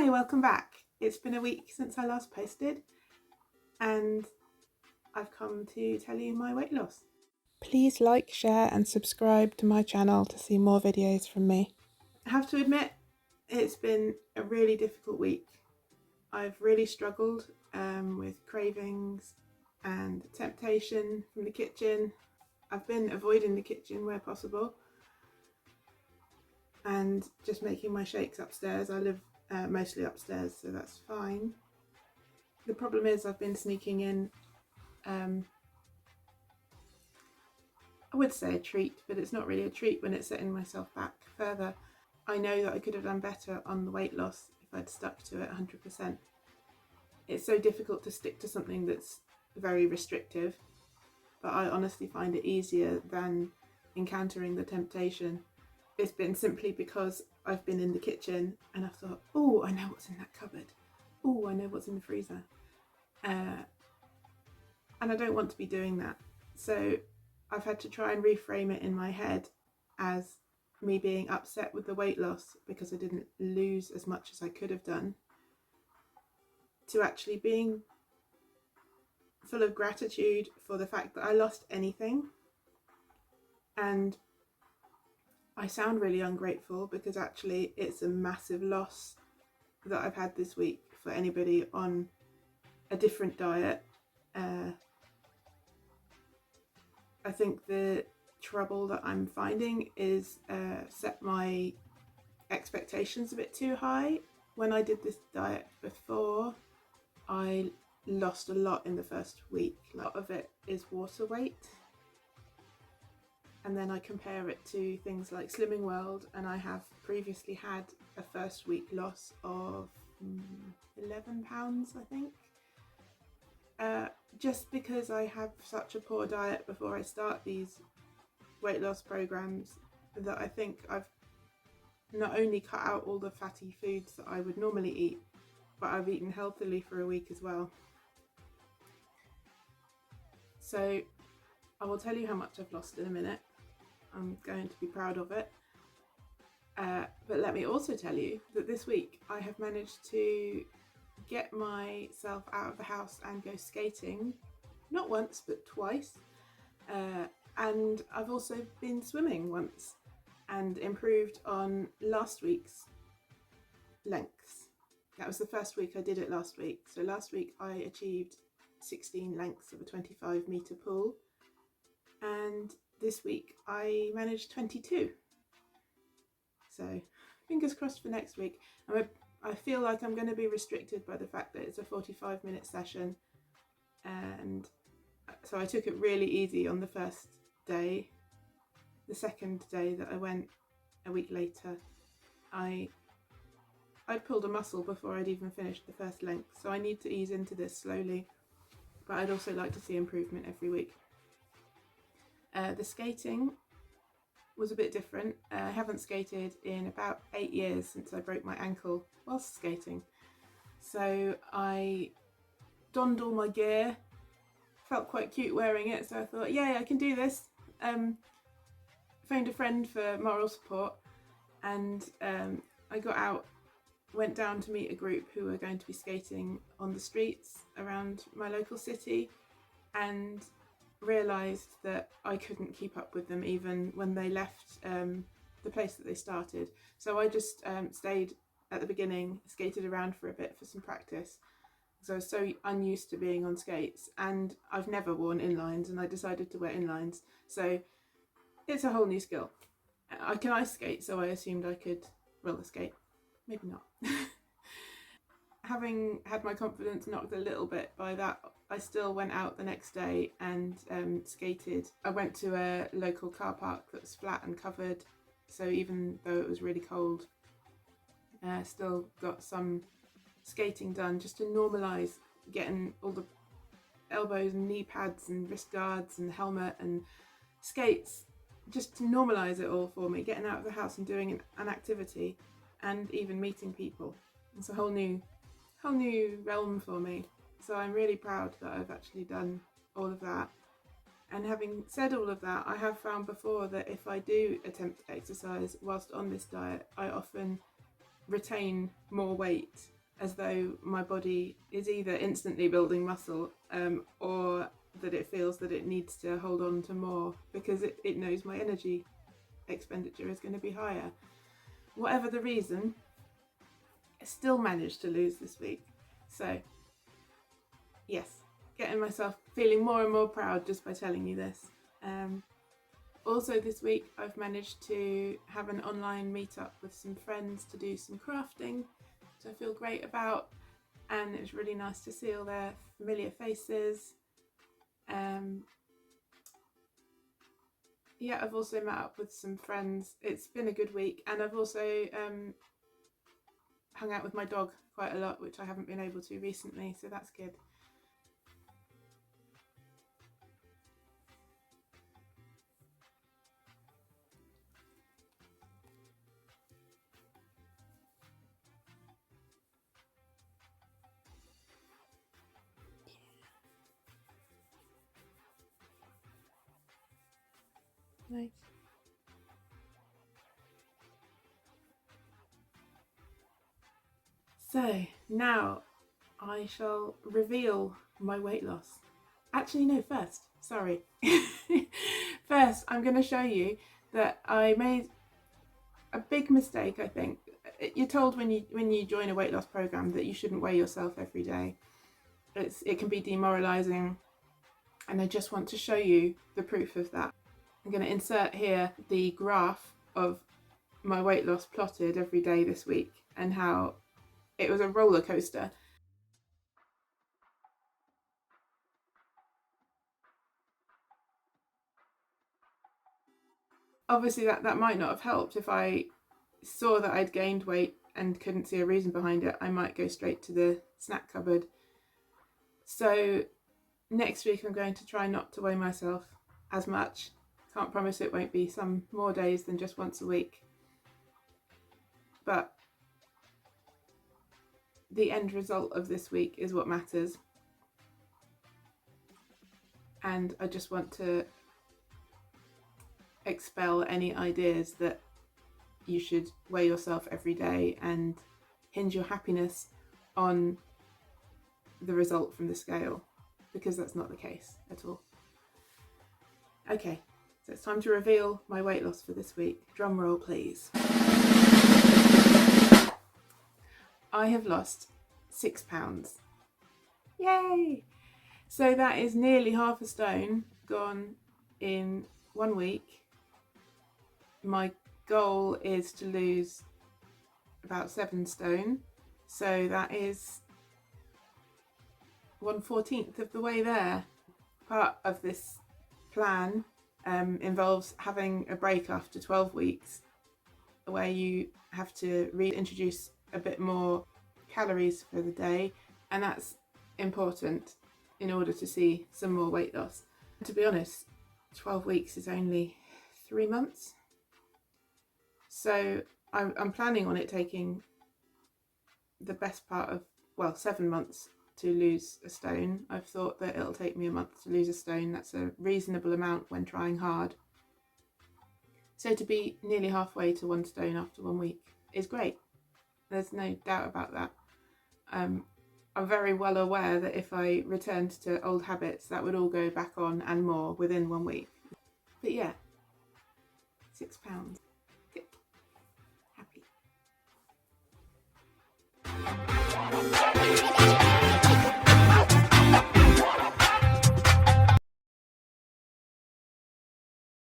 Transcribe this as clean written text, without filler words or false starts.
Hi, welcome back. It's been a week since I last posted and I've come to tell you my weight loss. Please like, share and subscribe to my channel to see more videos from me. I have to admit, it's been a really difficult week. I've really struggled with cravings and temptation from the kitchen. I've been avoiding the kitchen where possible and just making my shakes upstairs. I live mostly upstairs, so that's fine. The problem is I've been sneaking in, I would say a treat, but it's not really a treat when it's setting myself back further. I know that I could have done better on the weight loss if I'd stuck to it 100%. It's so difficult to stick to something that's very restrictive, but I honestly find it easier than encountering the temptation. It's been simply because I've been in the kitchen and I've thought, oh, I know what's in that cupboard. Oh, I know what's in the freezer. And I don't want to be doing that. So I've had to try and reframe it in my head as me being upset with the weight loss because I didn't lose as much as I could have done, to actually being full of gratitude for the fact that I lost anything. And I sound really ungrateful because actually it's a massive loss that I've had this week for anybody on a different diet. I think the trouble that I'm finding is set my expectations a bit too high. When I did this diet before, I lost a lot in the first week. A lot of it is water weight. And then I compare it to things like Slimming World, and I have previously had a first week loss of 11 pounds, I think. Just because I have such a poor diet before I start these weight loss programs, that I think I've not only cut out all the fatty foods that I would normally eat, but I've eaten healthily for a week as well. So I will tell you how much I've lost in a minute. I'm going to be proud of it. But let me also tell you that this week I have managed to get myself out of the house and go skating, not once but twice, and I've also been swimming once and improved on last week's lengths. That was the first week I did it last week. So last week I achieved 16 lengths of a 25-metre pool, and this week I managed 22. So fingers crossed for next week. I feel like I'm going to be restricted by the fact that it's a 45-minute session, and so I took it really easy on the first day. The second day that I went a week later, I'd pulled a muscle before I'd even finished the first length, so I need to ease into this slowly, but I'd also like to see improvement every week. The skating was a bit different. I haven't skated in about 8 years since I broke my ankle whilst skating. So I donned all my gear, felt quite cute wearing it, so I thought, yeah, I can do this. Phoned a friend for moral support, and I got out, went down to meet a group who were going to be skating on the streets around my local city, and realised that I couldn't keep up with them even when they left the place that they started. So I just stayed at the beginning, skated around for a bit for some practice, because I was so unused to being on skates, and I've never worn inlines, and I decided to wear inlines. So it's a whole new skill. I can ice skate, so I assumed I could roller skate. Maybe not. Having had my confidence knocked a little bit by that, I still went out the next day and skated. I went to a local car park that was flat and covered, so even though it was really cold, still got some skating done just to normalise getting all the elbows and knee pads and wrist guards and helmet and skates, just to normalise it all for me, getting out of the house and doing an activity and even meeting people. It's a whole new realm for me. So I'm really proud that I've actually done all of that. And having said all of that, I have found before that if I do attempt to exercise whilst on this diet, I often retain more weight as though my body is either instantly building muscle or that it feels that it needs to hold on to more because it knows my energy expenditure is going to be higher. Whatever the reason, I still managed to lose this week. So yes, getting myself feeling more and more proud just by telling you this. Also this week I've managed to have an online meetup with some friends to do some crafting, which I feel great about, and it's really nice to see all their familiar faces. Yeah, I've also met up with some friends. It's been a good week, and I've also hung out with my dog quite a lot, which I haven't been able to recently, so that's good. Nice. So now I shall reveal my weight loss. Actually, no, sorry. First, I'm going to show you that I made a big mistake, I think. You're told when you join a weight loss program that you shouldn't weigh yourself every day. It can be demoralizing, and I just want to show you the proof of that. I'm going to insert here the graph of my weight loss plotted every day this week and how it was a roller coaster. Obviously that might not have helped. If I saw that I'd gained weight and couldn't see a reason behind it, I might go straight to the snack cupboard. So next week I'm going to try not to weigh myself as much. Can't promise it won't be some more days than just once a week, but the end result of this week is what matters. And I just want to expel any ideas that you should weigh yourself every day and hinge your happiness on the result from the scale, because that's not the case at all. Okay, so it's time to reveal my weight loss for this week. Drum roll, please. I have lost 6 pounds. Yay! So that is nearly half a stone gone in 1 week. My goal is to lose about 7 stone, so that is 1/14 of the way there. Part of this plan involves having a break after 12 weeks where you have to reintroduce a bit more calories for the day, and that's important in order to see some more weight loss. To be honest, 12 weeks is only 3 months, so I'm planning on it taking the best part of 7 months to lose a stone. I've thought that it'll take me a month to lose a stone. That's a reasonable amount when trying hard. So to be nearly halfway to 1 stone after 1 week is great. There's no doubt about that. I'm very well aware that if I returned to old habits, that would all go back on and more within 1 week. But yeah, 6 pounds.